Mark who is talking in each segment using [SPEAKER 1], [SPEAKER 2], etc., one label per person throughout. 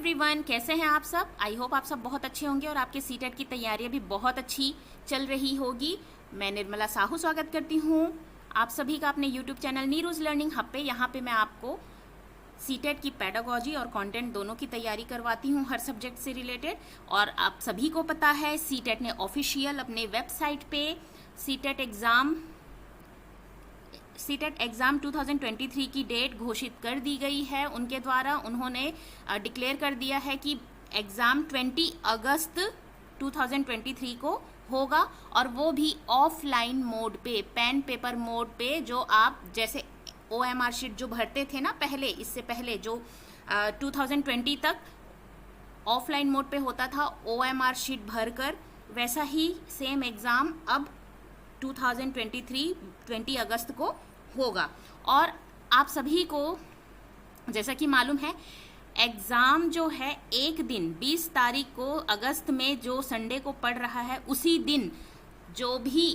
[SPEAKER 1] Everyone, कैसे हैं आप सब। आई होप आप सब बहुत अच्छे होंगे और आपके सीटेट की तैयारियां भी बहुत अच्छी चल रही होगी। मैं निर्मला साहू स्वागत करती हूँ आप सभी का अपने यूट्यूब चैनल नीरूज लर्निंग हब पे। यहाँ पे मैं आपको सीटेट की पेडागोजी और कंटेंट दोनों की तैयारी करवाती हूँ हर सब्जेक्ट से रिलेटेड। और आप सभी को पता है सीटेट ने ऑफिशियल अपने वेबसाइट पे सीटेट एग्ज़ाम 2023 की डेट घोषित कर दी गई है। उनके द्वारा उन्होंने डिक्लेयर कर दिया है कि एग्ज़ाम 20 अगस्त 2023 को होगा, और वो भी ऑफलाइन मोड पे, पेन पेपर मोड पे। जो आप जैसे OMR शीट जो भरते थे ना पहले, इससे पहले जो 2020 तक ऑफलाइन मोड पे होता था OMR शीट भरकर, वैसा ही सेम एग्ज़ाम अब 2023 20 अगस्त को होगा। और आप सभी को जैसा कि मालूम है, एग्ज़ाम जो है एक दिन 20 तारीख को अगस्त में जो संडे को पड़ रहा है, उसी दिन जो भी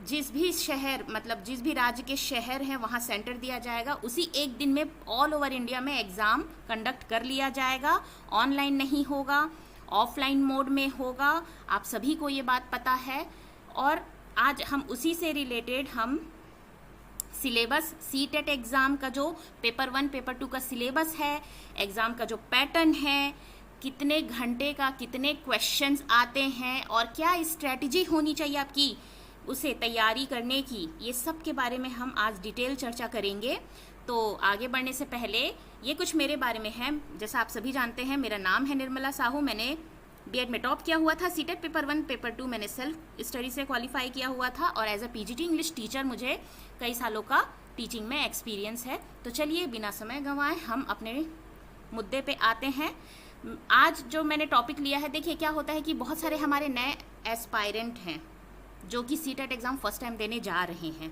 [SPEAKER 1] जिस भी शहर, मतलब जिस भी राज्य के शहर हैं वहाँ सेंटर दिया जाएगा। उसी एक दिन में ऑल ओवर इंडिया में एग्ज़ाम कंडक्ट कर लिया जाएगा। ऑनलाइन नहीं होगा, ऑफलाइन मोड में होगा। आप सभी को ये बात पता है। और आज हम उसी से रिलेटेड हम सिलेबस, सीटेट एग्ज़ाम का जो पेपर 1 पेपर 2 का सिलेबस है, एग्ज़ाम का जो पैटर्न है, कितने घंटे का कितने क्वेश्चंस आते हैं और क्या स्ट्रेटजी होनी चाहिए आपकी उसे तैयारी करने की, ये सब के बारे में हम आज डिटेल चर्चा करेंगे। तो आगे बढ़ने से पहले ये कुछ मेरे बारे में है। जैसा आप सभी जानते हैं, मेरा नाम है निर्मला साहू। मैंने बीएड में टॉप किया हुआ था। सीटेट पेपर 1 पेपर 2 मैंने सेल्फ स्टडी से क्वालिफाई किया हुआ था, और as a PGT English teacher मुझे कई सालों का टीचिंग में एक्सपीरियंस है। तो चलिए बिना समय गंवाए हम अपने मुद्दे पे आते हैं। आज जो मैंने टॉपिक लिया है, देखिए क्या होता है कि बहुत सारे हमारे नए एस्पायरेंट हैं जो कि सीटेट एग्ज़ाम फर्स्ट टाइम देने जा रहे हैं।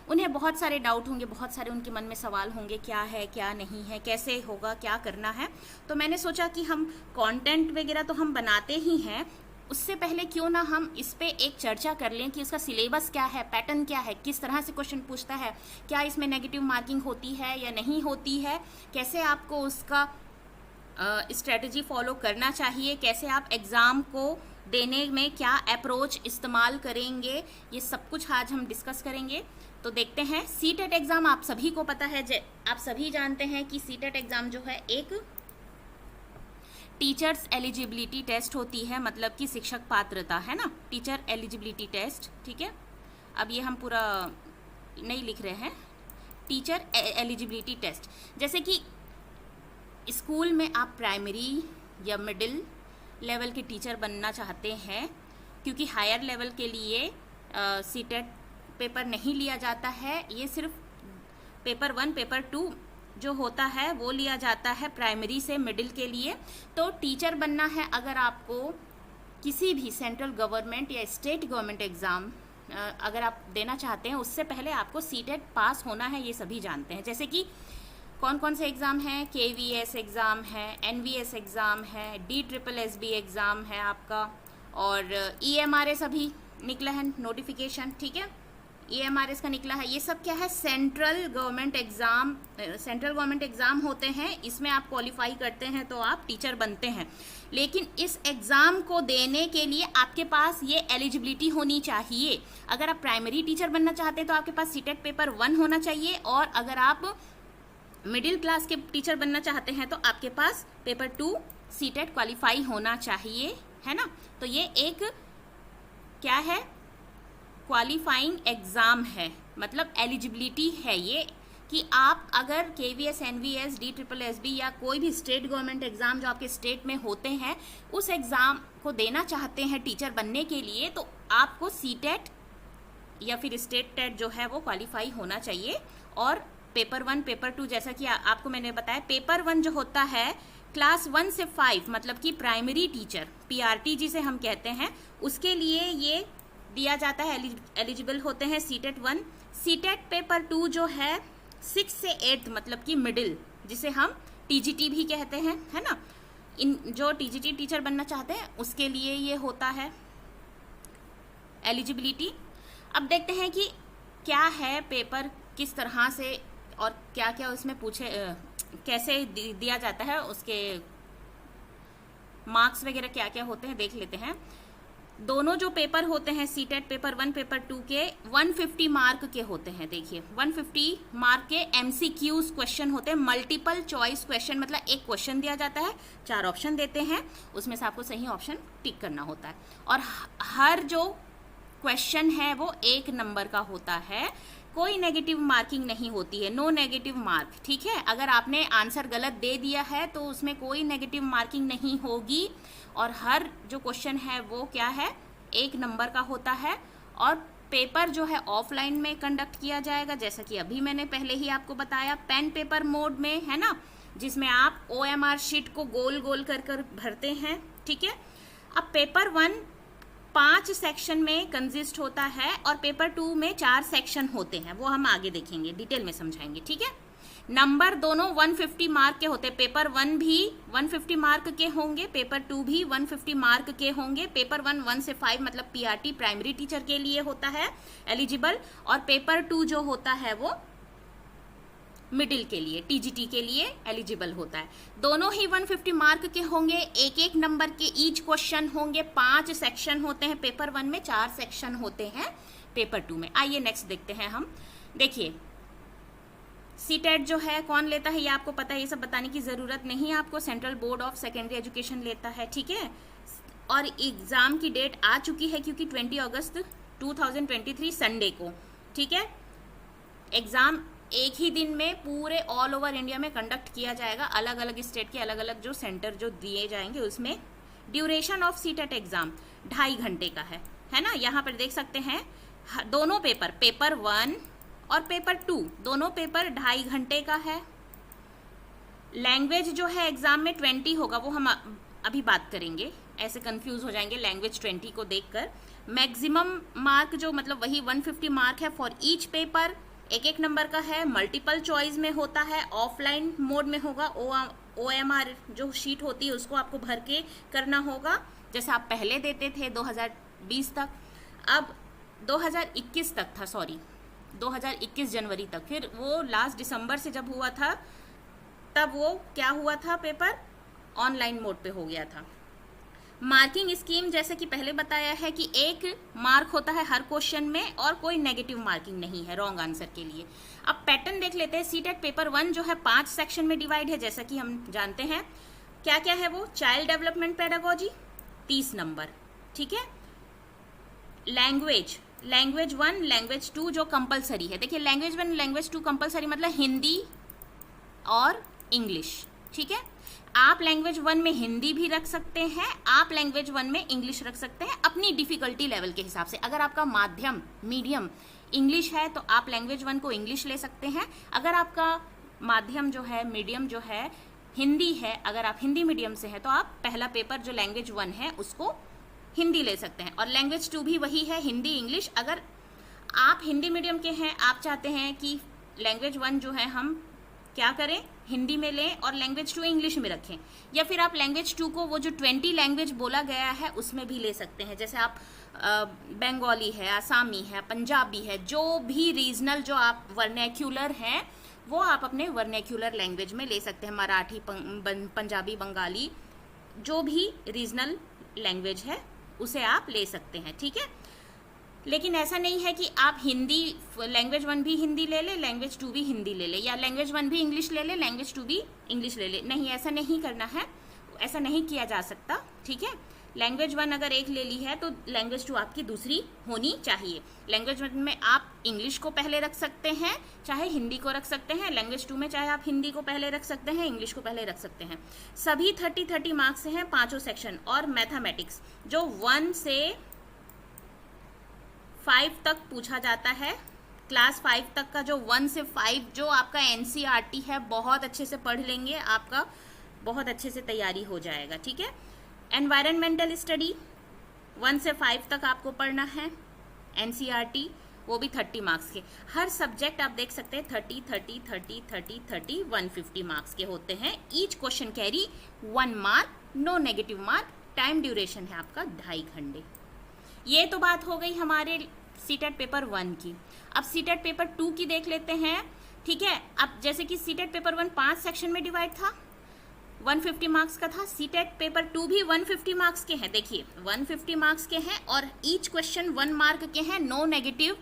[SPEAKER 1] उन्हें बहुत सारे डाउट होंगे, बहुत सारे उनके मन में सवाल होंगे, क्या है क्या नहीं है, कैसे होगा, क्या करना है। तो मैंने सोचा कि हम कंटेंट वगैरह तो हम बनाते ही हैं, उससे पहले क्यों ना हम इस पे एक चर्चा कर लें कि उसका सिलेबस क्या है, पैटर्न क्या है, किस तरह से क्वेश्चन पूछता है, क्या इसमें नेगेटिव मार्किंग होती है या नहीं होती है, कैसे आपको उसका स्ट्रेटजी फॉलो करना चाहिए, कैसे आप एग्ज़ाम को देने में क्या अप्रोच इस्तेमाल करेंगे, ये सब कुछ आज हम डिस्कस करेंगे। तो देखते हैं। सीटेट एग्ज़ाम आप सभी को पता है, आप सभी जानते हैं कि सीटेट एग्ज़ाम जो है एक टीचर्स एलिजिबिलिटी टेस्ट होती है, मतलब कि शिक्षक पात्रता, है ना, टीचर एलिजिबिलिटी टेस्ट। ठीक है, अब ये हम पूरा नहीं लिख रहे हैं, टीचर एलिजिबिलिटी टेस्ट। जैसे कि स्कूल में आप प्राइमरी या मिडिल लेवल के टीचर बनना चाहते हैं, क्योंकि हायर लेवल के लिए सीटेट पेपर नहीं लिया जाता है, ये सिर्फ पेपर 1 पेपर 2 जो होता है वो लिया जाता है प्राइमरी से मिडिल के लिए। तो टीचर बनना है अगर आपको किसी भी सेंट्रल गवर्नमेंट या स्टेट गवर्नमेंट एग्ज़ाम अगर आप देना चाहते हैं, उससे पहले आपको सीटेट पास होना है, ये सभी जानते हैं। जैसे कि कौन कौन से एग्ज़ाम हैं, KVS एग्ज़ाम है, NVS एग्ज़ाम है, DSSB एग्ज़ाम है आपका, और EMRS अभी निकला है नोटिफिकेशन। ठीक है, EMRS का निकला है। ये सब क्या है, सेंट्रल गवर्नमेंट एग्ज़ाम होते हैं। इसमें आप क्वालिफाई करते हैं तो आप टीचर बनते हैं। लेकिन इस एग्ज़ाम को देने के लिए आपके पास ये एलिजिबिलिटी होनी चाहिए। अगर आप प्राइमरी टीचर बनना चाहते हैं तो आपके पास सीटेट पेपर 1 होना चाहिए, और अगर आप मिडिल क्लास के टीचर बनना चाहते हैं तो आपके पास पेपर 2 सीटेट क्वालिफाई होना चाहिए, है ना। तो ये एक क्या है, क्वालिफाइंग एग्ज़ाम है, मतलब एलिजिबिलिटी है ये, कि आप अगर KVS, NVS, DSSB या कोई भी स्टेट गवर्नमेंट एग्ज़ाम जो आपके स्टेट में होते हैं, उस एग्ज़ाम को देना चाहते हैं टीचर बनने के लिए, तो आपको सीटेट या फिर स्टेट टेट जो है वो क्वालिफाई होना चाहिए। और पेपर 1 पेपर 2, जैसा कि आपको मैंने बताया, पेपर 1 जो होता है क्लास 1 से 5, मतलब कि प्राइमरी टीचर, PRT जिसे हम कहते हैं, उसके लिए ये दिया जाता है, एलिजिबल होते हैं सीटेट 1। सीटेट पेपर 2 जो है 6 से 8, मतलब कि मिडिल, जिसे हम TGT भी कहते हैं, है ना। इन जो TGT टीचर बनना चाहते हैं उसके लिए ये होता है एलिजिबिलिटी। अब देखते हैं कि क्या है पेपर, किस तरह से और क्या क्या उसमें पूछे, कैसे दिया जाता है, उसके मार्क्स वगैरह क्या क्या होते हैं देख लेते हैं। दोनों जो पेपर होते हैं सीटेट पेपर 1 पेपर 2 के 150 मार्क के होते हैं। देखिए 150 मार्क के MCQs क्वेश्चन होते हैं, मल्टीपल चॉइस क्वेश्चन, मतलब एक क्वेश्चन दिया जाता है, 4 ऑप्शन देते हैं, उसमें से आपको सही ऑप्शन टिक करना होता है। और हर जो क्वेश्चन है वो 1 नंबर का होता है, कोई नेगेटिव मार्किंग नहीं होती है, नो नेगेटिव मार्क। ठीक है, अगर आपने आंसर गलत दे दिया है तो उसमें कोई नेगेटिव मार्किंग नहीं होगी। और हर जो क्वेश्चन है वो क्या है, 1 नंबर का होता है। और पेपर जो है ऑफलाइन में कंडक्ट किया जाएगा, जैसा कि अभी मैंने पहले ही आपको बताया, पेन पेपर मोड में, है ना, जिसमें आप OMR शीट को गोल गोल कर कर भरते हैं। ठीक है, अब पेपर 1 5 सेक्शन में कंसिस्ट होता है और पेपर 2 में 4 सेक्शन होते हैं, वो हम आगे देखेंगे, डिटेल में समझाएंगे। ठीक है, नंबर दोनों 150 मार्क के होते हैं, पेपर 1 भी 150 मार्क के होंगे, पेपर 2 भी 150 मार्क के होंगे। पेपर 1 से 5 मतलब PRT प्राइमरी टीचर के लिए होता है एलिजिबल, और पेपर 2 जो होता है वो मिडिल के लिए, TGT के लिए एलिजिबल होता है। दोनों ही 150 मार्क के होंगे, एक एक नंबर के ईच क्वेश्चन होंगे, 5 सेक्शन होते हैं पेपर 1 में, 4 सेक्शन होते हैं पेपर 2 में। आइए नेक्स्ट देखते हैं हम। देखिए सीटेट जो है कौन लेता है ये आपको पता है, ये सब बताने की ज़रूरत नहीं है आपको, central board of secondary education लेता है। ठीक है, और एग्ज़ाम की डेट आ चुकी है क्योंकि 20 अगस्त 2023 संडे को। ठीक है, एग्ज़ाम एक ही दिन में पूरे ऑल ओवर इंडिया में कंडक्ट किया जाएगा, अलग अलग स्टेट के अलग अलग जो सेंटर जो दिए जाएंगे उसमें। ड्यूरेशन ऑफ सीटेट एग्ज़ाम 2.5 घंटे का है ना, यहाँ पर देख सकते हैं दोनों पेपर, पेपर 1 और पेपर 2 दोनों पेपर 2.5 घंटे का है। लैंग्वेज जो है एग्जाम में 20 होगा, वो हम अभी बात करेंगे, ऐसे कंफ्यूज हो जाएंगे लैंग्वेज 20 को देखकर। मैक्सिमम मार्क जो मतलब वही 150 मार्क है फॉर ईच पेपर, एक एक नंबर का है, मल्टीपल चॉइस में होता है, ऑफलाइन मोड में होगा। OMR जो शीट होती है उसको आपको भर के करना होगा, जैसे आप पहले देते थे 2020 तक, अब 2021 तक था, सॉरी 2021 जनवरी तक, फिर वो लास्ट दिसंबर से जब हुआ था तब वो क्या हुआ था, पेपर ऑनलाइन मोड पे हो गया था। मार्किंग स्कीम जैसे कि पहले बताया है कि 1 मार्क होता है हर क्वेश्चन में और कोई नेगेटिव मार्किंग नहीं है रॉन्ग आंसर के लिए। अब पैटर्न देख लेते हैं। सीटेट पेपर 1 जो है 5 सेक्शन में डिवाइड है, जैसा कि हम जानते हैं। क्या क्या है वो, चाइल्ड डेवलपमेंट पेडागोजी 30 नंबर। ठीक है, लैंग्वेज 1 लैंग्वेज 2 जो कंपलसरी है। देखिए लैंग्वेज 1 लैंग्वेज 2 कंपलसरी मतलब हिंदी और इंग्लिश। ठीक है, आप लैंग्वेज 1 में हिंदी भी रख सकते हैं, आप लैंग्वेज 1 में इंग्लिश रख सकते हैं अपनी डिफिकल्टी लेवल के हिसाब से। अगर आपका माध्यम मीडियम इंग्लिश है तो आप लैंग्वेज 1 को इंग्लिश ले सकते हैं। अगर आपका माध्यम जो है मीडियम जो है हिंदी है, अगर आप हिंदी मीडियम से हैं तो आप पहला पेपर जो लैंग्वेज 1 है उसको हिंदी ले सकते हैं। और लैंग्वेज 2 भी वही है, हिंदी इंग्लिश। अगर आप हिंदी मीडियम के हैं, आप चाहते हैं कि लैंग्वेज 1 जो है हम क्या करें, हिंदी में लें और लैंग्वेज 2 इंग्लिश में रखें, या फिर आप लैंग्वेज 2 को वो जो 20 लैंग्वेज बोला गया है उसमें भी ले सकते हैं। जैसे आप बंगाली है, आसामी है, पंजाबी है, जो भी रीजनल जो आप वर्नैक्युलर हैं वो आप अपने वर्नैक्युलर लैंग्वेज में ले सकते हैं। मराठी, पंजाबी, बंगाली, जो भी रीजनल लैंग्वेज है उसे आप ले सकते हैं। ठीक है, लेकिन ऐसा नहीं है कि आप हिंदी लैंग्वेज 1 भी हिंदी ले ले, लैंग्वेज 2 भी हिंदी ले ले, या लैंग्वेज 1 भी इंग्लिश ले ले, लैंग्वेज 2 भी इंग्लिश ले ले। नहीं, ऐसा नहीं करना है, ऐसा नहीं किया जा सकता। ठीक है, लैंग्वेज 1 अगर एक ले ली है तो लैंग्वेज 2 आपकी दूसरी होनी चाहिए। लैंग्वेज 1 में आप इंग्लिश को पहले रख सकते हैं, चाहे हिंदी को रख सकते हैं। लैंग्वेज 2 में चाहे आप हिंदी को पहले रख सकते हैं, इंग्लिश को पहले रख सकते हैं। सभी 30 मार्क्स से हैं पाँचों सेक्शन। और मैथमेटिक्स जो 1 से 5 तक पूछा जाता है, क्लास 5 तक का जो 1 से 5 जो आपका NCERT है, बहुत अच्छे से पढ़ लेंगे, आपका बहुत अच्छे से तैयारी हो जाएगा। ठीक है, एनवायरमेंटल स्टडी 1 से 5 तक आपको पढ़ना है, NCERT, वो भी 30 मार्क्स के। हर सब्जेक्ट आप देख सकते हैं 30 30 30 30 30 150 मार्क्स के होते हैं। Each question carry 1 mark, no negative mark. Time duration है आपका 2.5 घंटे। ये तो बात हो गई हमारे सीटेट पेपर 1 की। अब सीटेट पेपर 2 की देख लेते हैं। ठीक है, अब जैसे कि सीटेट पेपर 1 5 सेक्शन में डिवाइड था, 150 मार्क्स का था। सीटेट पेपर 2 भी 150 मार्क्स के हैं, देखिए 150 मार्क्स के हैं और ईच क्वेश्चन 1 मार्क के हैं, नो नेगेटिव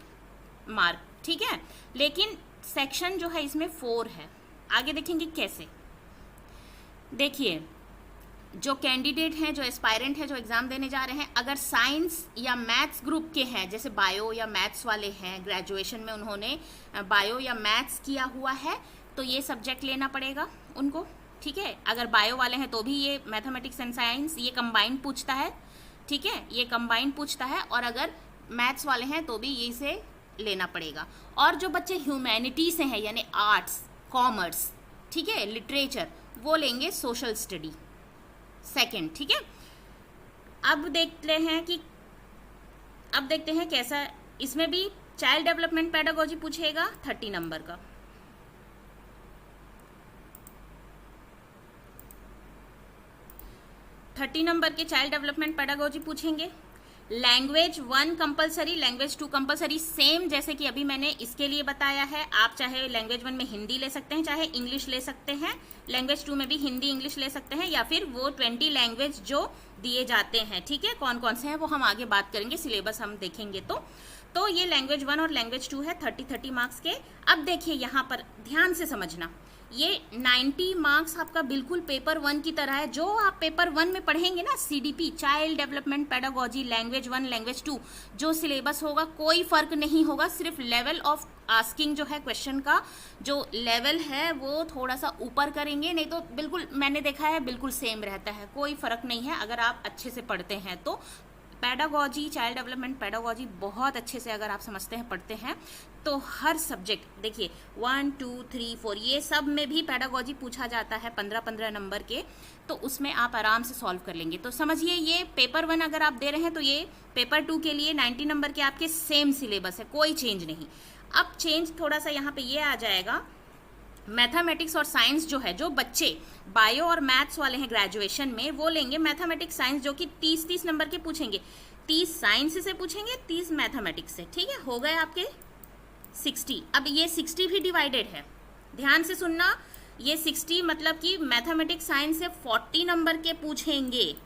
[SPEAKER 1] मार्क, ठीक है। लेकिन सेक्शन जो है इसमें 4 है। आगे देखेंगे कैसे। देखिए जो कैंडिडेट हैं, जो एस्पायरेंट हैं, जो एग्ज़ाम देने जा रहे हैं, अगर साइंस या मैथ्स ग्रुप के हैं, जैसे बायो या मैथ्स वाले हैं, ग्रेजुएशन में उन्होंने बायो या मैथ्स किया हुआ है, तो ये सब्जेक्ट लेना पड़ेगा उनको, ठीक है। अगर बायो वाले हैं तो भी ये मैथमेटिक्स एंड साइंस ये कंबाइंड पूछता है, ठीक है, ये कंबाइंड पूछता है। और अगर मैथ्स वाले हैं तो भी ये इसे लेना पड़ेगा। और जो बच्चे ह्यूमैनिटी से हैं, यानी आर्ट्स, कॉमर्स, ठीक है, लिटरेचर, वो लेंगे सोशल स्टडी सेकंड, ठीक है। अब देखते हैं कैसा, इसमें भी चाइल्ड डेवलपमेंट पेडागोजी पूछेगा 30 नंबर का। नंबर के चाइल्ड डेवलपमेंट पेडागोजी पूछेंगे। Language 1 compulsory, language 2 compulsory, same जैसे कि अभी मैंने इसके लिए बताया है। आप चाहे लैंग्वेज 1 में हिंदी ले सकते हैं, चाहे इंग्लिश ले सकते हैं, लैंग्वेज 2 में भी हिंदी इंग्लिश ले सकते हैं, या फिर वो 20 लैंग्वेज जो दिए जाते हैं, ठीक है, कौन कौन से हैं वो हम आगे बात करेंगे, सिलेबस हम देखेंगे। तो ये लैंग्वेज 1 और लैंग्वेज 2 है 30 मार्क्स के। अब देखिए यहाँ पर ध्यान से समझना, ये 90 मार्क्स आपका बिल्कुल पेपर 1 की तरह है। जो आप पेपर 1 में पढ़ेंगे ना, CDP, child development pedagogy, language 1, language 2, जो सिलेबस होगा कोई फर्क नहीं होगा। सिर्फ लेवल ऑफ आस्किंग जो है, क्वेश्चन का जो लेवल है वो थोड़ा सा ऊपर करेंगे, नहीं तो बिल्कुल मैंने देखा है बिल्कुल सेम रहता है, कोई फर्क नहीं है अगर आप अच्छे से पढ़ते हैं तो। पेडागोजी, चाइल्ड डेवलपमेंट पेडागोजी बहुत अच्छे से अगर आप समझते हैं, पढ़ते हैं, तो हर सब्जेक्ट देखिए 1, 2, 3, 4 ये सब में भी पेडागोजी पूछा जाता है 15-15 नंबर के, तो उसमें आप आराम से सॉल्व कर लेंगे। तो समझिए ये पेपर 1 अगर आप दे रहे हैं तो ये पेपर 2 के लिए 90 नंबर के आपके सेम सिलेबस है, कोई चेंज नहीं। अब चेंज थोड़ा सा यहाँ पे ये आ जाएगा, मैथमेटिक्स और साइंस जो है, जो बच्चे बायो और मैथ्स वाले हैं ग्रेजुएशन में, वो लेंगे मैथमेटिक्स साइंस, जो कि 30-30 नंबर के पूछेंगे। 30 साइंस से पूछेंगे, 30 मैथमेटिक्स से, ठीक है, हो गए आपके 60। अब ये 60 भी डिवाइडेड है, ध्यान से सुनना, ये 60 मतलब कि मैथमेटिक्स साइंस से 40 नंबर के पूछेंगे,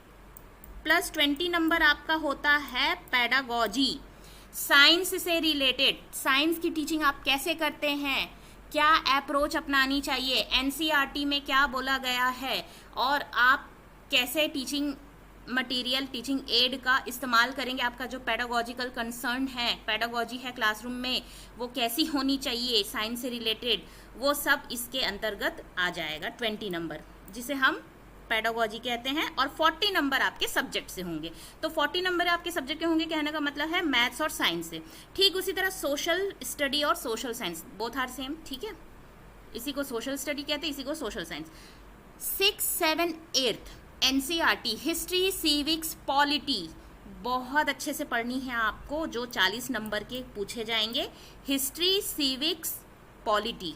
[SPEAKER 1] प्लस 20 नंबर आपका होता है पेडागोजी, साइंस से रिलेटेड। साइंस की टीचिंग आप कैसे करते हैं, क्या अप्रोच अपनानी चाहिए, NCERT में क्या बोला गया है, और आप कैसे टीचिंग मटेरियल, टीचिंग एड का इस्तेमाल करेंगे, आपका जो पेडागोजिकल कंसर्न है, पेडागोजी है क्लासरूम में, वो कैसी होनी चाहिए साइंस से रिलेटेड, वो सब इसके अंतर्गत आ जाएगा। 20 नंबर जिसे हम पेडागोजी कहते हैं, और 40 नंबर आपके सब्जेक्ट से होंगे। तो 40 नंबर आपके सब्जेक्ट के होंगे, कहने का मतलब है मैथ्स और साइंस से। ठीक उसी तरह सोशल स्टडी और social science both are same, ठीक है, इसी को सोशल स्टडी कहते हैं, इसी को social science. 6, 7, 8 NCERT, history, civics, polity बहुत अच्छे से पढ़नी है आपको, जो 40 नंबर के पूछे जाएंगे। हिस्ट्री, सिविक्स, पॉलिटी,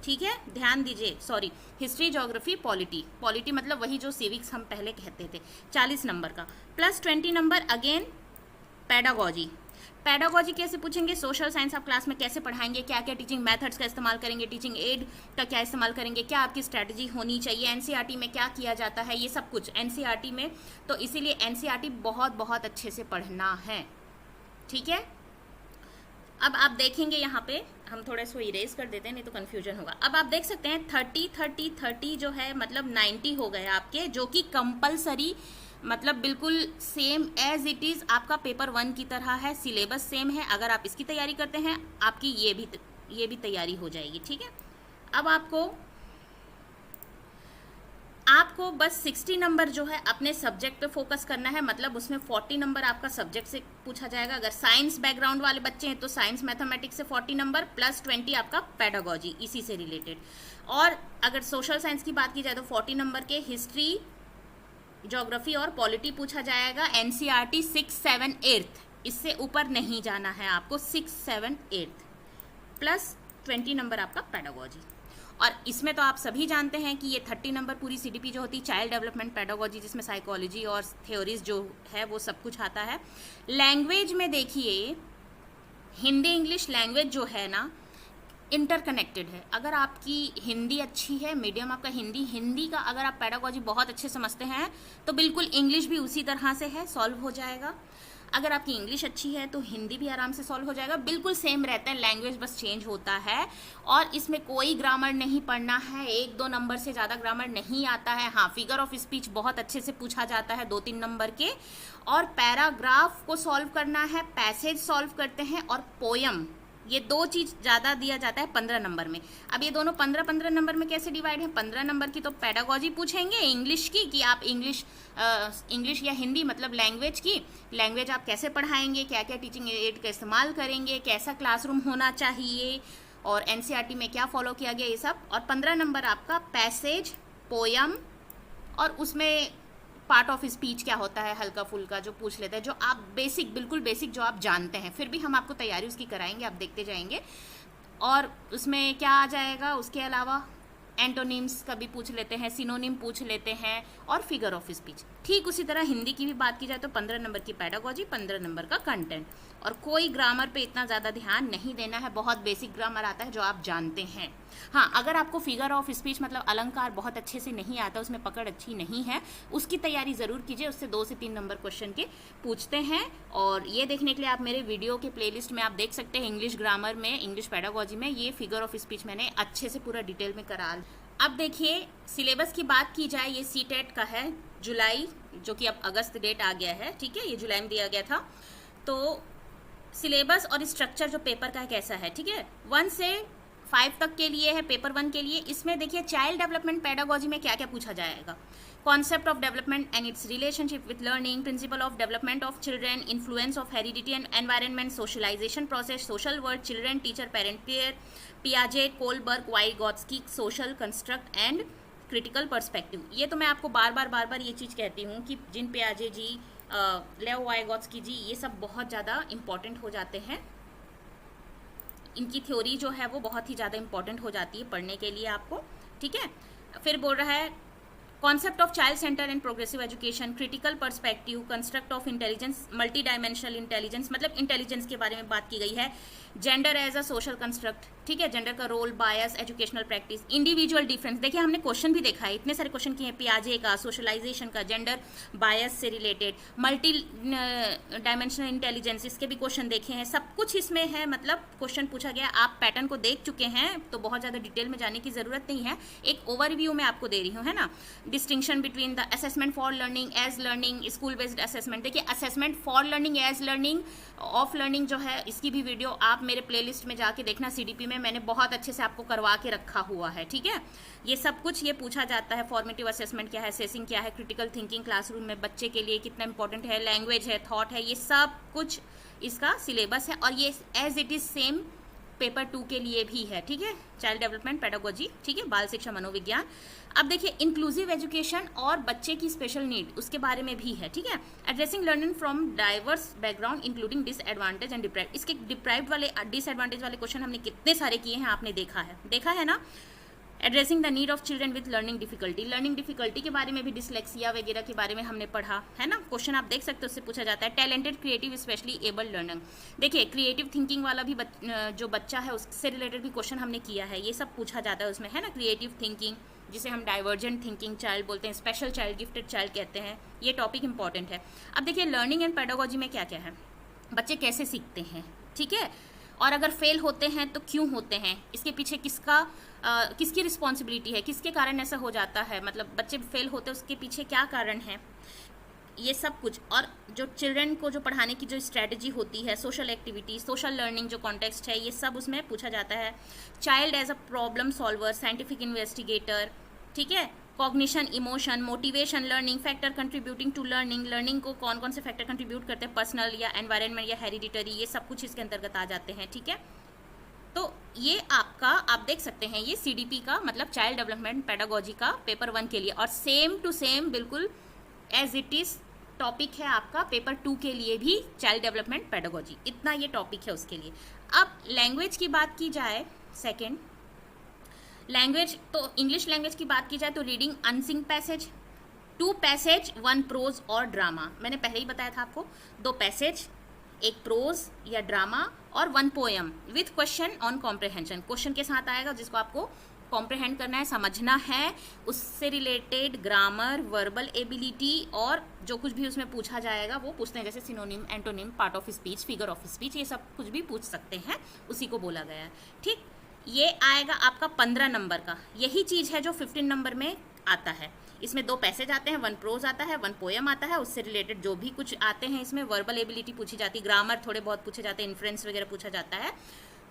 [SPEAKER 1] ठीक है, ध्यान दीजिए, sorry, history, geography, polity, polity मतलब वही जो सिविक्स हम पहले कहते थे, 40 नंबर का, plus 20 number again pedagogy. Pedagogy कैसे पूछेंगे, सोशल साइंस आप क्लास में कैसे पढ़ाएंगे, क्या क्या टीचिंग मेथड्स का इस्तेमाल करेंगे, टीचिंग एड का क्या इस्तेमाल करेंगे, क्या आपकी स्ट्रैटेजी होनी चाहिए, NCERT में क्या किया जाता है, ये सब कुछ NCERT में, तो इसीलिए NCERT बहुत बहुत अच्छे से पढ़ना है, ठीक है। अब आप देखेंगे यहाँ पे, हम थोड़ा इसको इरेज कर देते हैं नहीं तो कन्फ्यूजन होगा। अब आप देख सकते हैं 30 जो है मतलब 90 हो गए आपके, जो कि कंपलसरी, मतलब बिल्कुल सेम एज इट इज़ आपका पेपर 1 की तरह है, सिलेबस सेम है। अगर आप इसकी तैयारी करते हैं, आपकी ये भी तैयारी हो जाएगी, ठीक है। अब आपको बस 60 नंबर जो है अपने सब्जेक्ट पे फोकस करना है, मतलब उसमें 40 नंबर आपका सब्जेक्ट से पूछा जाएगा। अगर साइंस बैकग्राउंड वाले बच्चे हैं तो साइंस मैथमेटिक्स से 40 नंबर प्लस 20 आपका पेडागोजी इसी से रिलेटेड। और अगर सोशल साइंस की बात की जाए तो 40 नंबर के हिस्ट्री, ज्योग्राफी और पॉलिटी पूछा जाएगा। NCERT 6, 7, 8 इससे ऊपर नहीं जाना है आपको, 6, 7, 8 प्लस 20 नंबर आपका पेडागोजी। और इसमें तो आप सभी जानते हैं कि ये 30 नंबर पूरी CDP जो होती है चाइल्ड डेवलपमेंट पेडागोजी, जिसमें साइकोलॉजी और थ्योरीज जो है वो सब कुछ आता है। लैंग्वेज में देखिए हिंदी इंग्लिश लैंग्वेज जो है ना, इंटरकनेक्टेड है। अगर आपकी हिंदी अच्छी है, मीडियम आपका हिंदी का अगर आप पेडागोजी बहुत अच्छे समझते हैं तो बिल्कुल इंग्लिश भी उसी तरह से है, सॉल्व हो जाएगा। अगर आपकी इंग्लिश अच्छी है तो हिंदी भी आराम से सॉल्व हो जाएगा, बिल्कुल सेम रहता है, लैंग्वेज बस चेंज होता है। और इसमें कोई ग्रामर नहीं पढ़ना है, 1-2 नंबर से ज़्यादा ग्रामर नहीं आता है। हाँ, फिगर ऑफ स्पीच बहुत अच्छे से पूछा जाता है 2-3 नंबर के, और पैराग्राफ को सॉल्व करना है, पैसेज सॉल्व करते हैं, और पोयम, ये 2 चीज़ ज़्यादा दिया जाता है 15 नंबर में। अब ये दोनों 15-15 नंबर में कैसे डिवाइड है? 15 नंबर की तो पेडागोजी पूछेंगे इंग्लिश की, कि आप इंग्लिश या हिंदी मतलब लैंग्वेज की, लैंग्वेज आप कैसे पढ़ाएंगे, क्या क्या टीचिंग एड का इस्तेमाल करेंगे, कैसा क्लासरूम होना चाहिए, और एनसीईआरटी में क्या फॉलो किया गया, ये सब। और 15 नंबर आपका पैसेज, पोयम, और उसमें पार्ट ऑफ स्पीच क्या होता है, हल्का फुल्का जो पूछ लेते हैं, जो आप बेसिक, बिल्कुल बेसिक जो आप जानते हैं, फिर भी हम आपको तैयारी उसकी कराएंगे, आप देखते जाएंगे। और उसमें क्या आ जाएगा, उसके अलावा एंटोनिम्स का भी पूछ लेते हैं, सिनोनिम पूछ लेते हैं, और फिगर ऑफ स्पीच। ठीक उसी तरह हिंदी की भी बात की जाए तो 15 नंबर की पेडागोजी, 15 नंबर का कंटेंट। और कोई ग्रामर पे इतना ज़्यादा ध्यान नहीं देना है, बहुत बेसिक ग्रामर आता है जो आप जानते हैं। हाँ, अगर आपको फिगर ऑफ स्पीच मतलब अलंकार बहुत अच्छे से नहीं आता, उसमें पकड़ अच्छी नहीं है, उसकी तैयारी ज़रूर कीजिए, उससे 2 से 3 नंबर क्वेश्चन के पूछते हैं। और ये देखने के लिए आप मेरे वीडियो के प्लेलिस्ट में आप देख सकते हैं, इंग्लिश ग्रामर में, इंग्लिश पेडागोजी में ये फिगर ऑफ स्पीच मैंने अच्छे से पूरा डिटेल में करा। अब देखिए, सिलेबस की बात की जाए, ये सीटेट का है जुलाई, जो कि अब अगस्त डेट आ गया है, ठीक है, ये जुलाई में दिया गया था। तो सिलेबस और स्ट्रक्चर जो पेपर का है कैसा है, ठीक है, 1 से 5 तक के लिए है, पेपर 1 के लिए। इसमें देखिए चाइल्ड डेवलपमेंट पेडागोजी में क्या क्या पूछा जाएगा। Concept of development and its relationship with learning, principle of development of children, influence of heredity and environment, socialization process, social work, children teacher parent pair, पियाजे, Kohlberg, Vygotsky, social construct and critical perspective. ये तो मैं आपको बार बार ये चीज़ कहती हूँ कि जिन पियाजे जी, लेव वाइगॉत्स्की जी, ये सब बहुत ज़्यादा इंपॉर्टेंट हो जाते हैं, इनकी थ्योरी जो है वो बहुत ही ज़्यादा इंपॉर्टेंट हो जाती है पढ़ने के लिए आपको, ठीक है। फिर बोल रहा है concept of child center and progressive education, critical perspective, construct of intelligence, multi dimensional intelligence, मतलब इंटेलिजेंस के बारे में बात की गई है। Gender as a social construct, ठीक है, जेंडर का role, bias, educational practice, individual difference. देखिए हमने क्वेश्चन भी देखा है, इतने सारे क्वेश्चन किए हैं, पियाजे का, सोशलाइजेशन का, जेंडर बायस से रिलेटेड, मल्टी डायमेंशनल इंटेलिजेंस, इसके भी क्वेश्चन देखे हैं, सब कुछ इसमें है, मतलब क्वेश्चन पूछा गया। आप पैटर्न को देख चुके हैं तो बहुत ज़्यादा डिटेल में जाने की ज़रूरत नहीं है, एक ओवरव्यू में आपको दे रही हूँ, है ना। Distinction between the assessment for learning, as learning, school based assessment. देखिए assessment for learning, as learning, of learning जो है, इसकी भी वीडियो आप मेरे प्लेलिस्ट में जाके देखना, सीडीपी में मैंने बहुत अच्छे से आपको करवा के रखा हुआ है, ठीक है। ये सब कुछ ये पूछा जाता है, फॉर्मेटिव असेसमेंट क्या है, असेसिंग क्या है, क्रिटिकल थिंकिंग क्लासरूम में बच्चे के लिए कितना इंपॉर्टेंट है, लैंग्वेज है, थॉट है, ये सब कुछ इसका सिलेबस है। और ये as it is same paper 2 के लिए भी है, ठीक है, चाइल्ड डेवलपमेंट पेडागोजी, ठीक है, बाल शिक्षा मनोविज्ञान। अब देखिए इंक्लूसिव एजुकेशन और बच्चे की स्पेशल नीड, उसके बारे में भी है, ठीक है। Addressing learning from diverse background including disadvantage and deprived. इसके डिप्राइव्ड वाले, डिसएडवांटेज वाले क्वेश्चन हमने कितने सारे किए हैं, आपने देखा है ना। Addressing the need of children with learning difficulty के बारे में भी, डिसलेक्सिया वगैरह के बारे में हमने पढ़ा है ना, क्वेश्चन आप देख सकते हो, उससे पूछा जाता है। Talented, creative, specially abled learner. देखिए क्रिएटिव थिंकिंग वाला भी जो बच्चा है उससे रिलेटेड भी क्वेश्चन हमने किया है, ये सब पूछा जाता है उसमें, है ना। क्रिएटिव थिंकिंग जिसे हम डाइवर्जेंट थिंकिंग चाइल्ड बोलते हैं, स्पेशल चाइल्ड, गिफ्टेड चाइल्ड कहते हैं, ये टॉपिक इंपॉर्टेंट है। अब देखिए लर्निंग एंड पेडागोजी में क्या क्या है, बच्चे कैसे सीखते हैं, ठीक है, और अगर फेल होते हैं तो क्यों होते हैं, इसके पीछे किसकी रिस्पॉन्सिबिलिटी है, किसके कारण ऐसा हो जाता है, मतलब बच्चे फेल होते हैं उसके पीछे क्या कारण है, ये सब कुछ। और जो चिल्ड्रन को जो पढ़ाने की जो स्ट्रेटजी होती है, सोशल एक्टिविटी, सोशल लर्निंग जो कॉन्टेक्स्ट है, ये सब उसमें पूछा जाता है। Child as a problem solver, scientific investigator, ठीक है, cognition, emotion, motivation, learning, factor contributing to learning, learning को कौन कौन से फैक्टर कंट्रीब्यूट करते हैं, पर्सनल या एनवायरनमेंट या हेरिडिटरी, ये सब कुछ इसके अंतर्गत आ जाते हैं, ठीक है। तो ये आपका, आप देख सकते हैं, ये सीडीपी का मतलब चाइल्ड डेवलपमेंट पेडागोजी का पेपर 1 के लिए, और सेम टू सेम बिल्कुल एज इट इज टॉपिक है आपका पेपर 2 के लिए भी, चाइल्ड डेवलपमेंट पेडागोजी, इतना ये टॉपिक है उसके लिए। अब लैंग्वेज की बात की जाए, सेकेंड लैंग्वेज, तो इंग्लिश लैंग्वेज की बात की जाए तो reading unseen passage, 2 passage 1 prose और ड्रामा। मैंने पहले ही बताया था आपको, 2 पैसेज एक प्रोज या ड्रामा और 1 poem with question on comprehension. Question के साथ आएगा जिसको आपको कॉम्प्रहेंड करना है, समझना है, उससे रिलेटेड ग्रामर, वर्बल एबिलिटी और जो कुछ भी उसमें पूछा जाएगा वो पूछते हैं, जैसे synonym, antonym, part of speech, figure of speech, ये सब कुछ भी पूछ सकते हैं, उसी को बोला गया है। ठीक, ये आएगा आपका 15 नंबर का। यही चीज़ है जो 15 नंबर में आता है। इसमें 2 पैसेज आते हैं, 1 प्रोज आता है, 1 पोएम आता है, उससे रिलेटेड जो भी कुछ आते हैं इसमें वर्बल एबिलिटी पूछी जाती है, ग्रामर थोड़े बहुत पूछे जाते हैं, इन्फ्रेंस वगैरह पूछा जाता है।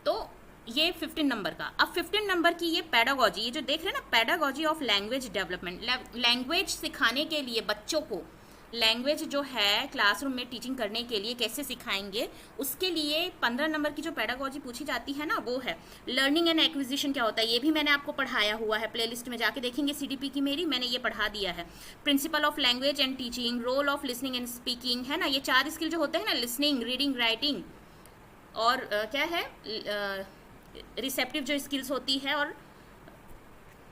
[SPEAKER 1] तो ये 15 नंबर का। अब 15 नंबर की ये पेडागोजी, ये जो देख रहे हैं ना, pedagogy of language development, language सिखाने के लिए बच्चों को लैंग्वेज जो है क्लासरूम में टीचिंग करने के लिए कैसे सिखाएंगे, उसके लिए 15 नंबर की जो पेडागोजी पूछी जाती है ना, वो है लर्निंग एंड एक्विजिशन क्या होता है। ये भी मैंने आपको पढ़ाया हुआ है, प्लेलिस्ट में जाके देखेंगे सीडीपी की मेरी, मैंने ये पढ़ा दिया है। Principle of language and teaching, role of listening and speaking, है ना, ये 4 स्किल जो होते हैं ना, लिसनिंग, रीडिंग, राइटिंग और क्या है रिसेप्टिव जो स्किल्स होती है, और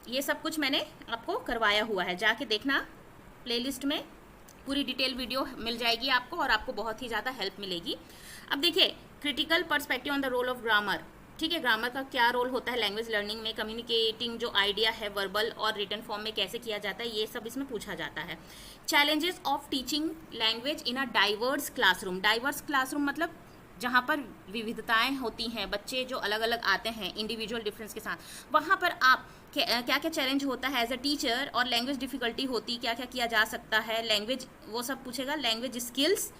[SPEAKER 1] ये सब कुछ मैंने आपको करवाया हुआ है, जाके देखना प्लेलिस्ट में, पूरी डिटेल वीडियो मिल जाएगी आपको और आपको बहुत ही ज़्यादा हेल्प मिलेगी। अब देखिए, critical perspective on the role of grammar. ठीक है, ग्रामर का क्या रोल होता है लैंग्वेज लर्निंग में, कम्युनिकेटिंग जो आइडिया है वर्बल और रिटन फॉर्म में कैसे किया जाता है, ये सब इसमें पूछा जाता है। Challenges of teaching language in a diverse classroom. Diverse classroom मतलब जहाँ पर विविधताएं होती हैं, बच्चे जो अलग अलग आते हैं इंडिविजुअल डिफरेंस के साथ, वहाँ पर आप क्या क्या चैलेंज होता है एज अ टीचर, और लैंग्वेज डिफ़िकल्टी होती, क्या क्या किया जा सकता है, लैंग्वेज वो सब पूछेगा, लैंग्वेज स्किल्स,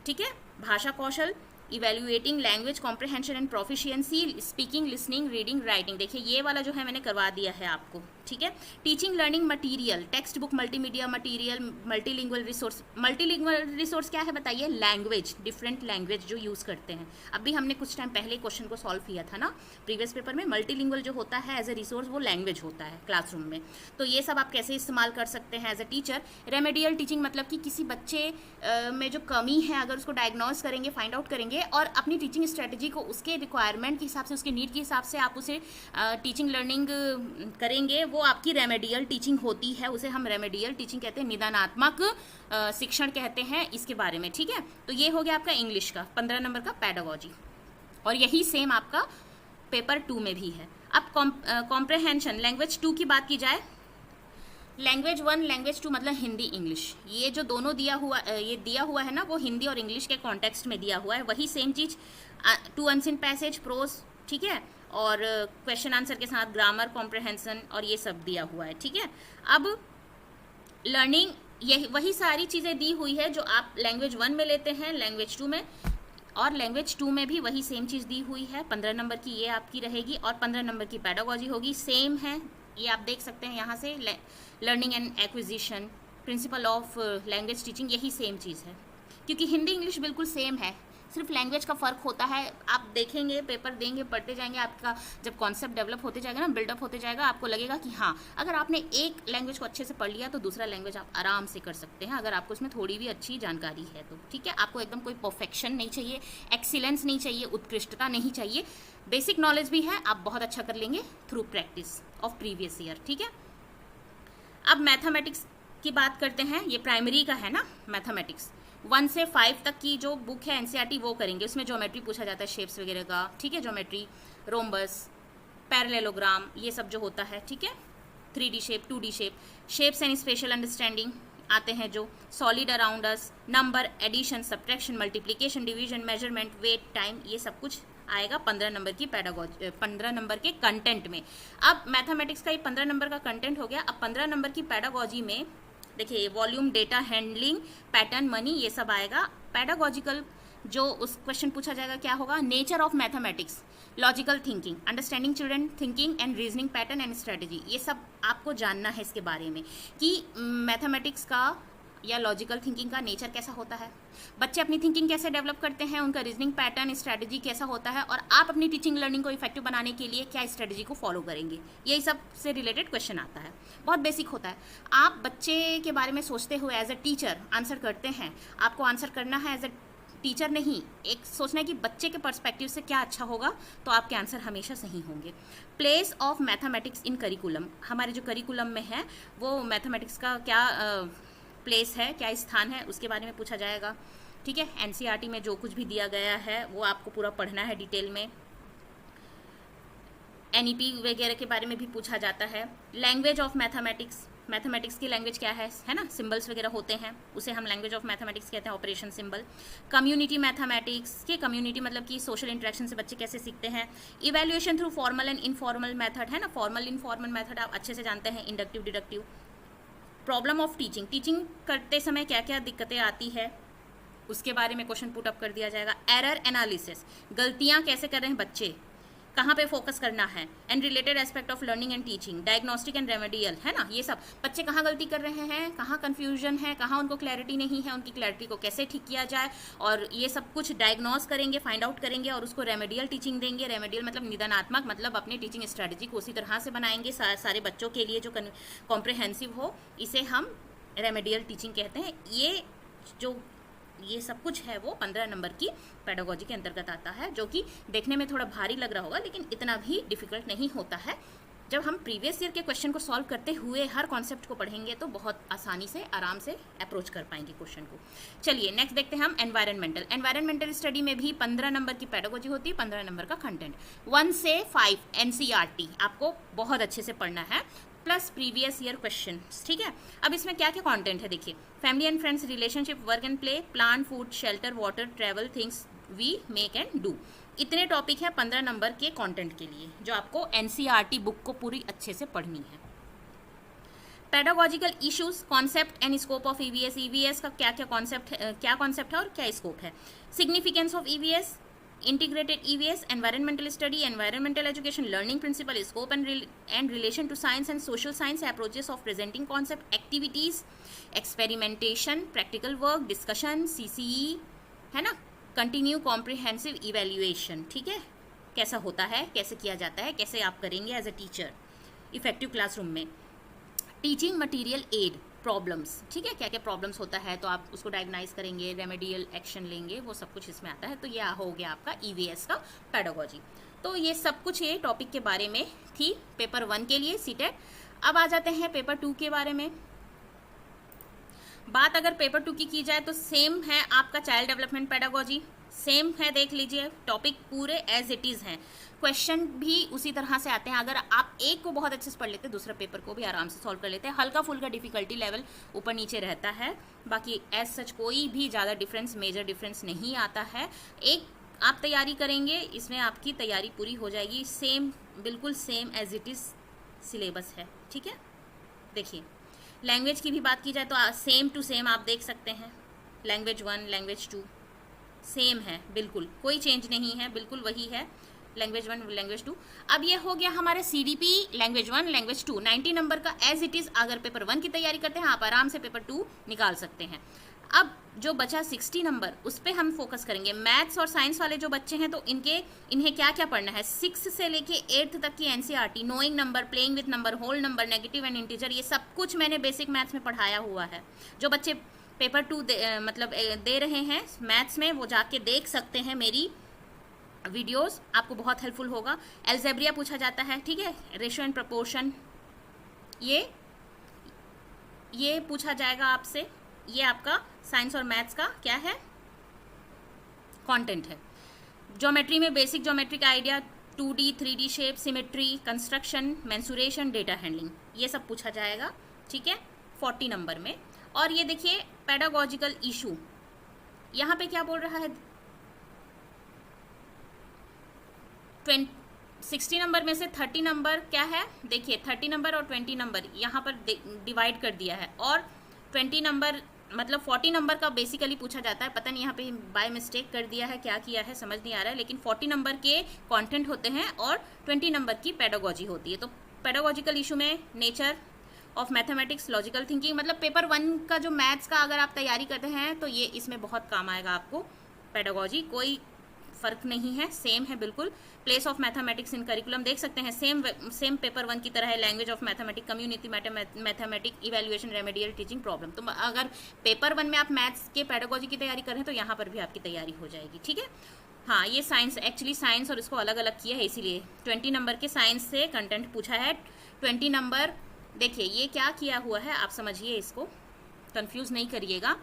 [SPEAKER 1] ठीक है, भाषा कौशल, evaluating language comprehension and proficiency, speaking, listening, reading, writing. देखिए ये वाला जो है मैंने करवा दिया है आपको। ठीक है, teaching learning material, text book, multimedia material, multilingual resource. Multilingual resource क्या है बताइए, लैंग्वेज, डिफरेंट लैंग्वेज जो यूज़ करते हैं। अभी हमने कुछ टाइम पहले क्वेश्चन को सॉल्व किया था ना प्रीवियस पेपर में, मल्टीलिंगुअल जो होता है एज ए रिसोर्स वो लैंग्वेज होता है क्लासरूम में। तो ये सब आप कैसे इस्तेमाल कर सकते हैं as a teacher. Remedial teaching मतलब कि किसी बच्चे में जो कमी है अगर उसको डायग्नोज करेंगे, फाइंड आउट करेंगे और अपनी टीचिंग स्ट्रेटजी को उसके रिक्वायरमेंट के हिसाब से, उसके नीड के हिसाब से आप उसे टीचिंग लर्निंग करेंगे, वो आपकी रेमेडियल टीचिंग होती है। उसे हम रेमेडियल टीचिंग कहते हैं, निदानात्मक शिक्षण कहते हैं इसके बारे में। ठीक है, तो ये हो गया आपका इंग्लिश का 15 नंबर का पेडागोजी, और यही सेम आपका पेपर 2 में भी है। अब कॉम्प्रहेंशन, लैंग्वेज 2 की बात की जाए, लैंग्वेज 1, लैंग्वेज 2 मतलब हिंदी इंग्लिश, ये जो दोनों दिया हुआ है ना, वो हिंदी और इंग्लिश के कॉन्टेक्स्ट में दिया हुआ है। वही सेम चीज़ 2 अनसीन पैसेज, प्रोज, ठीक है, और क्वेश्चन आंसर के साथ ग्रामर, कॉम्प्रहेंशन और ये सब दिया हुआ है। ठीक है, अब लर्निंग यही वही सारी चीज़ें दी हुई है जो आप लैंग्वेज 1 में लेते हैं, लैंग्वेज 2 में, और लैंग्वेज 2 में भी वही सेम चीज़ दी हुई है। 15 नंबर की ये आपकी रहेगी और 15 नंबर की पेडागोजी होगी, सेम है। ये आप देख सकते हैं यहाँ से, learning and acquisition, principal of language teaching, यही सेम चीज़ है, क्योंकि हिंदी इंग्लिश बिल्कुल सेम है, सिर्फ लैंग्वेज का फ़र्क होता है। आप देखेंगे, पेपर देंगे, पढ़ते जाएंगे, आपका जब कॉन्सेप्ट डेवलप होते जाएगा ना, बिल्डअप होते जाएगा, आपको लगेगा कि हाँ, अगर आपने एक लैंग्वेज को अच्छे से पढ़ लिया तो दूसरा लैंग्वेज आप आराम से कर सकते हैं, अगर आपको उसमें थोड़ी भी अच्छी जानकारी है तो। ठीक है, आपको एकदम कोई परफेक्शन नहीं चाहिए, एक्सीलेंस नहीं चाहिए, उत्कृष्टता नहीं चाहिए, बेसिक नॉलेज भी है, आप बहुत अच्छा कर लेंगे through practice of previous year. ठीक है, अब मैथमेटिक्स की बात करते हैं, ये प्राइमरी का है ना मैथमेटिक्स। 1 से 5 तक की जो बुक है एनसीईआरटी वो करेंगे, उसमें ज्योमेट्री पूछा जाता है, शेप्स वगैरह का। ठीक है, ज्योमेट्री, रोम्बस, पैरेललोग्राम, ये सब जो होता है। ठीक है, 3D shape, 2D shape, shapes and spatial understanding आते हैं जो, solid around us, number, addition, subtraction, multiplication, division, measurement, weight, time, ये सब कुछ आएगा 15 नंबर की पेडागोजी, 15 नंबर के कंटेंट में। अब मैथमेटिक्स का ये 15 नंबर का कंटेंट हो गया। अब 15 नंबर की पेडागोजी में देखिए, volume, data handling, pattern, money, ये सब आएगा। पेडागोजिकल जो उस क्वेश्चन पूछा जाएगा क्या होगा, nature of mathematics, logical thinking, understanding children thinking and reasoning pattern and strategy, ये सब आपको जानना है इसके बारे में कि मैथमेटिक्स का या लॉजिकल थिंकिंग का नेचर कैसा होता है, बच्चे अपनी थिंकिंग कैसे डेवलप करते हैं, उनका रीजनिंग पैटर्न, स्ट्रेटजी कैसा होता है, और आप अपनी टीचिंग लर्निंग को इफेक्टिव बनाने के लिए क्या स्ट्रेटजी को फॉलो करेंगे, यही सब से रिलेटेड क्वेश्चन आता है। बहुत बेसिक होता है। आप बच्चे के बारे में सोचते हुए एज अ टीचर आंसर करते हैं, आपको आंसर करना है एज अ टीचर नहीं, एक सोचना है कि बच्चे के पर्सपेक्टिव से क्या अच्छा होगा, तो आपके आंसर हमेशा सही होंगे। Place of mathematics in curriculum, हमारे जो करिकुलम में है वो मैथमेटिक्स का क्या प्लेस है, क्या स्थान है, उसके बारे में पूछा जाएगा। ठीक है। एनसीईआरटी में जो कुछ भी दिया गया है वो आपको पूरा पढ़ना है डिटेल में। एनईपी वगैरह के बारे में भी पूछा जाता है। लैंग्वेज ऑफ मैथमेटिक्स, मैथमेटिक्स की लैंग्वेज क्या है ना, सिंबल्स वगैरह होते हैं, उसे हम लैंग्वेज ऑफ मैथमेटिक्स कहते हैं, ऑपरेशन सिंबल। कम्युनिटी मैथमेटिक्स के, कम्युनिटी मतलब कि सोशल इंटरेक्शन से बच्चे कैसे सीखते हैं। Evaluation through formal and informal method, है ना, फॉर्मल इनफॉर्मल मेथड आप अच्छे से जानते हैं, inductive deductive. Problem of teaching, teaching करते समय क्या क्या दिक्कतें आती है उसके बारे में क्वेश्चन पुट अप कर दिया जाएगा। एरर एनालिसिस, गलतियाँ कैसे कर रहे हैं बच्चे, कहाँ पे फोकस करना है। And related aspect of learning and teaching, diagnostic and remedial, है ना, ये सब बच्चे कहाँ गलती कर रहे हैं, कहाँ कंफ्यूजन है, कहाँ उनको क्लैरिटी नहीं है, उनकी क्लैरिटी को कैसे ठीक किया जाए, और ये सब कुछ डायग्नोस करेंगे, फाइंड आउट करेंगे और उसको रेमेडियल टीचिंग देंगे। रेमेडियल मतलब निदानात्मक, मतलब अपनी टीचिंग स्ट्रैटेजी को उसी तरह से बनाएंगे सारे बच्चों के लिए जो कॉम्प्रिहेंसिव हो, इसे हम रेमेडियल टीचिंग कहते हैं। ये सब कुछ है वो 15 नंबर की पेडागोजी के अंतर्गत आता है, जो कि देखने में थोड़ा भारी लग रहा होगा लेकिन इतना भी डिफिकल्ट नहीं होता है। जब हम प्रीवियस ईयर के क्वेश्चन को सॉल्व करते हुए हर कॉन्सेप्ट को पढ़ेंगे तो बहुत आसानी से, आराम से अप्रोच कर पाएंगे क्वेश्चन को। चलिए नेक्स्ट देखते हैं हम एनवायरमेंटल। एनवायरमेंटल स्टडी में भी 15 नंबर की पेडागोजी होती है, 15 नंबर का कंटेंट। 1 से 5 एनसीईआरटी आपको बहुत अच्छे से पढ़ना है, प्लस प्रीवियस ईयर क्वेश्चन, ठीक है। अब इसमें क्या क्या कंटेंट है देखिए। Family and friends, relationship, work and play, plant, food, shelter, water, travel, things we make and do. इतने टॉपिक है 15 नंबर के कंटेंट के लिए जो आपको एनसीईआरटी बुक को पूरी अच्छे से पढ़नी है। Pedagogical issues, concept and scope of EVS. EVS का क्या क्या कॉन्सेप्ट है और क्या स्कोप है। Significance of EVS, integrated EVS, environmental study, environmental education, learning principle, scope and relation to science and social science, approaches of presenting concept, activities, experimentation, practical work, discussion, CCE, है ना, continue comprehensive evaluation, ठीक है, कैसा होता है, कैसे किया जाता है, कैसे आप करेंगे as a teacher effective classroom में। टीचिंग मटेरियल एड, प्रॉब्लम्स, ठीक है, क्या क्या प्रॉब्लम्स होता है तो आप उसको डायग्नाइज करेंगे, रेमेडियल एक्शन लेंगे, वो सब कुछ इसमें आता है। तो ये हो गया आपका ईवीएस का पेडागोजी। तो ये सब कुछ ये टॉपिक के बारे में थी पेपर 1 के लिए सीटेट। अब आ जाते हैं पेपर 2 के बारे में। बात अगर पेपर 2 की जाए तो सेम है आपका चाइल्ड डेवलपमेंट पेडागोजी, सेम है, देख लीजिए टॉपिक पूरे एज इट इज़ हैं, क्वेश्चन भी उसी तरह से आते हैं। अगर आप एक को बहुत अच्छे से पढ़ लेते हैं दूसरा पेपर को भी आराम से सॉल्व कर लेते हैं। हल्का फुल्का डिफिकल्टी लेवल ऊपर नीचे रहता है, बाकी एज सच कोई भी ज़्यादा डिफरेंस, मेजर डिफरेंस नहीं आता है। एक आप तैयारी करेंगे, इसमें आपकी तैयारी पूरी हो जाएगी। सेम, बिल्कुल same as it is syllabus है, ठीक है। देखिए लैंग्वेज की भी बात की जाए तो सेम टू सेम आप देख सकते हैं, लैंग्वेज 1 लैंग्वेज 2 सेम है, बिल्कुल कोई चेंज नहीं है, बिल्कुल वही है, लैंग्वेज 1 लैंग्वेज 2। अब ये हो गया हमारे सीडीपी लैंग्वेज 1 लैंग्वेज 2 90 नंबर का एज इट इज़। अगर पेपर 1 की तैयारी करते हैं आप आराम से पेपर 2 निकाल सकते हैं। अब जो बचा 60 नंबर उस पर हम फोकस करेंगे। मैथ्स और साइंस वाले जो बच्चे हैं तो इन्हें क्या क्या पढ़ना है। 6 से लेके 8th तक की NCERT, knowing number, playing with number, whole number, negative and integer, ये सब कुछ मैंने बेसिक मैथ्स में पढ़ाया हुआ है। जो बच्चे पेपर 2 दे रहे हैं मैथ्स में वो जाके देख सकते हैं मेरी वीडियोस, आपको बहुत हेल्पफुल होगा। एल्जेब्रिया पूछा जाता है, ठीक है, रेशियो एंड प्रपोर्शन, ये पूछा जाएगा आपसे। ये आपका साइंस और मैथ्स का क्या है, कंटेंट है। ज्योमेट्री में basic geometric idea, 2D 3D shape, symmetry, construction, mensuration, data handling, ये सब पूछा जाएगा, ठीक है, 40 नंबर में। और ये देखिए पेडागोजिकल इशू, यहाँ पे क्या बोल रहा है, 60 नंबर में से 30 नंबर क्या है, देखिए 30 नंबर और 20 नंबर यहाँ पर डिवाइड कर दिया है, और 20 नंबर मतलब 40 नंबर का बेसिकली पूछा जाता है। पता नहीं यहाँ पे बाय मिस्टेक कर दिया है, क्या किया है समझ नहीं आ रहा है, लेकिन 40 नंबर के कंटेंट होते हैं और 20 नंबर की पेडागोजी होती है। तो पेडागोजिकल इशू में nature of mathematics, logical thinking, मतलब पेपर 1 का जो मैथ्स का अगर आप तैयारी करते हैं तो ये इसमें बहुत काम आएगा आपको। पेडागोजी कोई फ़र्क नहीं है, सेम है बिल्कुल। Place of mathematics in curriculum देख सकते हैं, सेम पेपर 1 की तरह है। Language of mathematics, community mathematics, evaluation, remedial, teaching, problem. तो अगर पेपर 1 में आप मैथ्स के पेडागोजी की तैयारी कर रहे हैं तो यहाँ पर भी आपकी तैयारी हो जाएगी, ठीक है। हाँ, ये साइंस, एक्चुअली साइंस और इसको अलग अलग किया है, इसीलिए 20 नंबर के साइंस से कंटेंट पूछा है। 20 नंबर देखिए ये क्या किया हुआ है, आप समझिए, इसको कंफ्यूज नहीं करिएगा।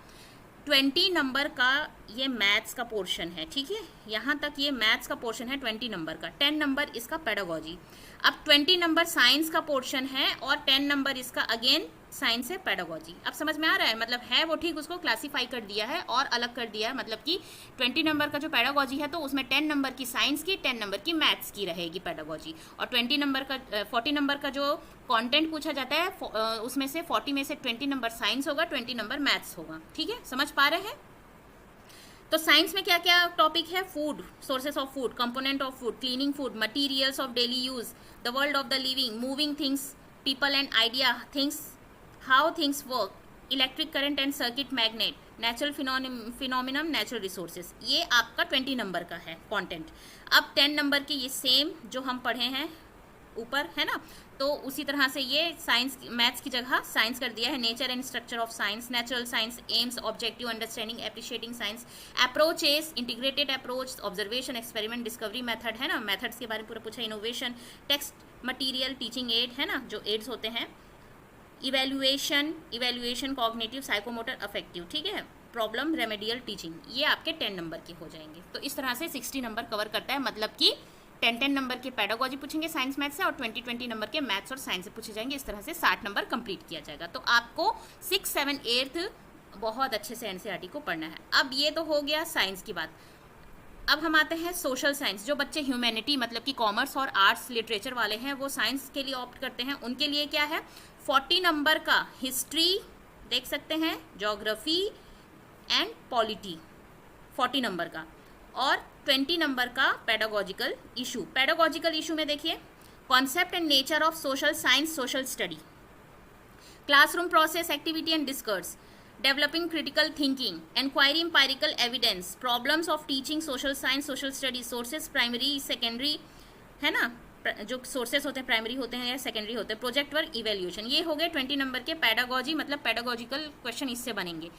[SPEAKER 1] 20 नंबर का ये मैथ्स का पोर्शन है, ठीक है, यहाँ तक ये मैथ्स का पोर्शन है 20 नंबर का। 10 नंबर इसका पेडागोजी। अब 20 नंबर साइंस का पोर्शन है और 10 नंबर इसका अगेन साइंस है पेडागोजी। अब समझ में आ रहा है, मतलब है वो ठीक, उसको क्लासीफाई कर दिया है और अलग कर दिया है, मतलब कि 20 नंबर का जो पेडागोजी है तो उसमें 10 नंबर की साइंस की, 10 नंबर की मैथ्स की रहेगी पेडागोजी, और 20 नंबर का 40 नंबर का जो कंटेंट पूछा जाता है उसमें से 40 में से 20 नंबर साइंस होगा, 20 नंबर मैथ्स होगा, ठीक है, समझ पा रहे हैं। तो साइंस में क्या क्या टॉपिक है? Food, sources of food, component of food, cleaning food, materials of daily use, the world of the living, moving things, people and idea things, how things work, electric current and circuit magnet, natural phenomenon, natural resources. ये आपका 20 number का है content. अब 10 number के ये same जो हम पढ़े हैं ऊपर, है ना, तो उसी तरह से ये साइंस मैथ्स की जगह साइंस कर दिया है। Nature and structure of science, natural science, AIIMS, objective understanding, appreciating science, approaches, integrated approach, observation, experiment, discovery, method, है ना, मेथड्स के बारे में पूरा पूछा, innovation, text material, teaching add, है ना, जो एड्स होते हैं, इवेल्युएशन, कॉग्निटिव, साइकोमोटर, अफेक्टिव, ठीक है, प्रॉब्लम, रेमेडियल, टीचिंग, ये आपके 10 नंबर के हो जाएंगे। तो इस तरह से 60 नंबर कवर करता है, मतलब कि 10 नंबर के पेडागोजी पूछेंगे साइंस मैथ्स से और 20 नंबर के मैथ्स और साइंस से पूछे जाएंगे। इस तरह से 60 नंबर कंप्लीट किया जाएगा। तो आपको 6, 7, 8 बहुत अच्छे से एनसीईआरटी को पढ़ना है। अब ये तो हो गया साइंस की बात। अब हम आते हैं सोशल साइंस। जो बच्चे ह्यूमैनिटी मतलब कि कॉमर्स और आर्ट्स लिटरेचर वाले हैं वो साइंस के लिए ऑप्ट करते हैं, उनके लिए क्या है, 40 नंबर का हिस्ट्री देख सकते हैं, ज्योग्राफी एंड पॉलिटी 40 नंबर का, और 20 नंबर का पेडागोजिकल इशू। पेडागोजिकल इशू में देखिए, concept and nature of social science, social study, classroom process, activity and discourse, developing critical thinking, inquiry, empirical evidence, problems of teaching social science, social study, sources primary secondary, है ना, जो sources होते हैं primary होते हैं या secondary होते हैं, प्रोजेक्ट वर्क, इवेल्यूएशन। ये हो गए 20 नंबर के पेडागोजी, मतलब पेडागोजिकल क्वेश्चन इससे बनेंगे।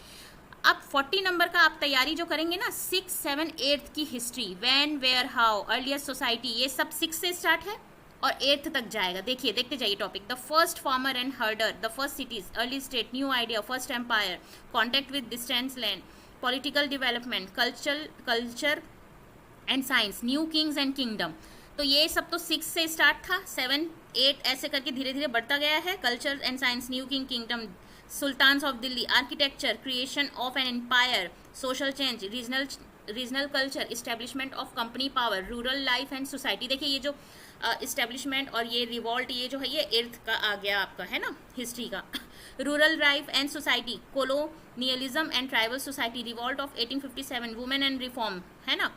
[SPEAKER 1] अब 40 नंबर का आप तैयारी जो करेंगे ना, 6, 7, 8 की history, when, where, how, earliest society, ये सब 6 से स्टार्ट है और 8 तक जाएगा। देखिए, देखते जाइए topic. The first farmer and herder, the first cities, early state, new idea, first empire, contact with distance land, political development, culture and science, new kings and kingdom. तो ये सब तो 6 से स्टार्ट था, 7, 8 ऐसे करके धीरे धीरे बढ़ता गया है। Culture and science, new king, kingdom, sultans of Delhi, architecture, creation of an empire, social change, regional culture, establishment of company power, rural life and society. देखिए ये जो इस्टेब्लिशमेंट और ये रिवॉल्ट, ये जो है ये 8th का आ गया आपका, है ना, हिस्ट्री का। Rural life and society, colonialism and tribal society, revolt of 1857, women and reform, है ना,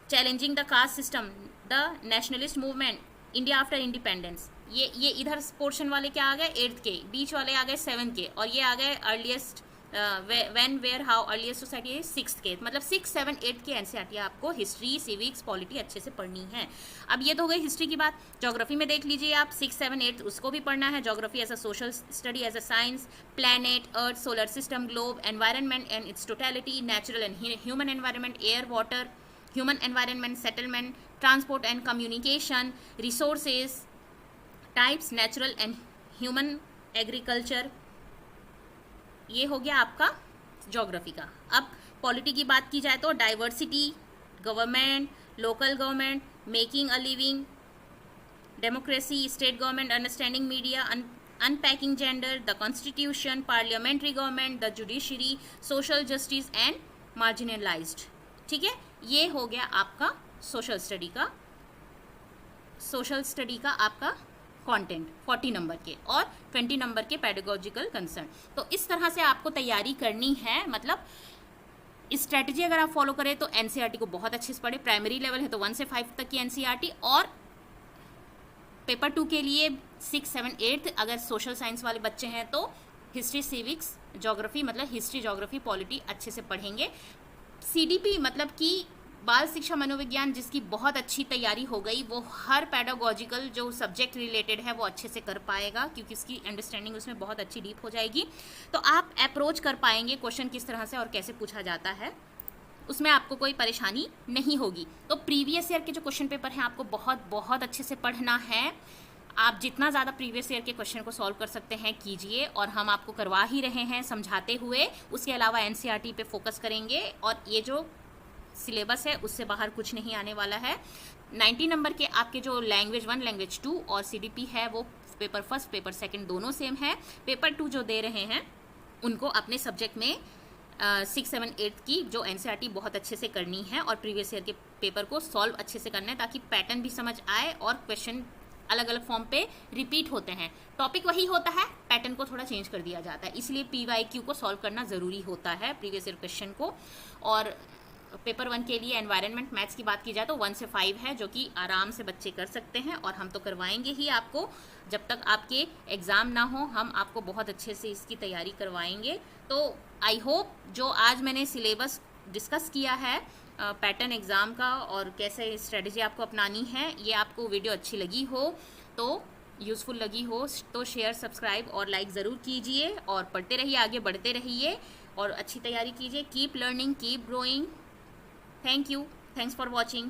[SPEAKER 1] challenging the caste system, the nationalist movement, India after independence. ये इधर पोर्शन वाले क्या आ गए, 8th के, बीच वाले आ गए 7th के, और ये आ गए earliest when, where, how, earliest society 6th के। मतलब 6, 7, 8 के एनसीईआरटी आपको हिस्ट्री, सिविक्स, पॉलिटी अच्छे से पढ़नी है। अब ये तो हो गई हिस्ट्री की बात। ज्योग्राफी में देख लीजिए आप, 6, 7, 8 उसको भी पढ़ना है। Geography as a social study, as a science, planet, earth, solar system, globe, environment and its totality, natural and human environment, air, water, human environment, settlement, transport and communication, resources, types, natural and human, agriculture. ये हो गया आपका geography का। अब polity की बात की जाए तो diversity, government, local government, making a living, democracy, state government, understanding media, unpacking gender, the constitution, parliamentary government, the judiciary, social justice and marginalised. ठीक है, ये हो गया आपका सोशल स्टडी का आपका कंटेंट 40 नंबर के और 20 नंबर के पेडागोजिकल कंसर्न। तो इस तरह से आपको तैयारी करनी है। मतलब स्ट्रेटजी अगर आप फॉलो करें तो एनसीईआरटी को बहुत अच्छे से पढ़े। प्राइमरी लेवल है तो 1 से 5 तक की एनसीईआरटी, और पेपर 2 के लिए 6, 7, 8 अगर सोशल साइंस वाले बच्चे हैं तो हिस्ट्री, सिविक्स, ज्योग्राफी, मतलब हिस्ट्री, ज्योग्राफी, पॉलिटी अच्छे से पढ़ेंगे। सीडीपी मतलब कि बाल शिक्षा मनोविज्ञान, जिसकी बहुत अच्छी तैयारी हो गई, वो हर पेडागोजिकल जो सब्जेक्ट रिलेटेड है वो अच्छे से कर पाएगा, क्योंकि उसकी अंडरस्टैंडिंग उसमें बहुत अच्छी डीप हो जाएगी। तो आप अप्रोच कर पाएंगे क्वेश्चन किस तरह से और कैसे पूछा जाता है, उसमें आपको कोई परेशानी नहीं होगी। तो प्रीवियस ईयर के जो क्वेश्चन पेपर हैं आपको बहुत बहुत अच्छे से पढ़ना है। आप जितना ज़्यादा प्रीवियस ईयर के क्वेश्चन को सॉल्व कर सकते हैं कीजिए, और हम आपको करवा ही रहे हैं समझाते हुए। उसके अलावा एनसीईआरटी पे फोकस करेंगे, और ये जो सिलेबस है उससे बाहर कुछ नहीं आने वाला है। 90 नंबर के आपके जो लैंग्वेज 1, लैंग्वेज 2 और सीडीपी है वो पेपर फर्स्ट पेपर सेकंड दोनों सेम है। पेपर 2 जो दे रहे हैं उनको अपने सब्जेक्ट में 6, 7, 8 की जो एनसीईआरटी बहुत अच्छे से करनी है, और प्रीवियस ईयर के पेपर को सॉल्व अच्छे से करना है, ताकि पैटर्न भी समझ आए और क्वेश्चन अलग अलग फॉर्म पे रिपीट होते हैं। टॉपिक वही होता है, पैटर्न को थोड़ा चेंज कर दिया जाता है, इसलिए PYQ को सॉल्व करना ज़रूरी होता है प्रीवियस ईयर क्वेश्चन को। और पेपर 1 के लिए एनवायरनमेंट मैथ्स की बात की जाए तो 1 से 5 है, जो कि आराम से बच्चे कर सकते हैं, और हम तो करवाएंगे ही आपको। जब तक आपके एग्ज़ाम ना हो हम आपको बहुत अच्छे से इसकी तैयारी करवाएंगे। तो आई होप जो आज मैंने सिलेबस डिस्कस किया है पैटर्न एग्ज़ाम का, और कैसे स्ट्रेटजी आपको अपनानी है, ये आपको वीडियो अच्छी लगी हो, तो यूज़फुल लगी हो तो शेयर, सब्सक्राइब और लाइक ज़रूर कीजिए, और पढ़ते रहिए, आगे बढ़ते रहिए और अच्छी तैयारी कीजिए। Keep learning, keep growing. Thank you. Thanks for watching.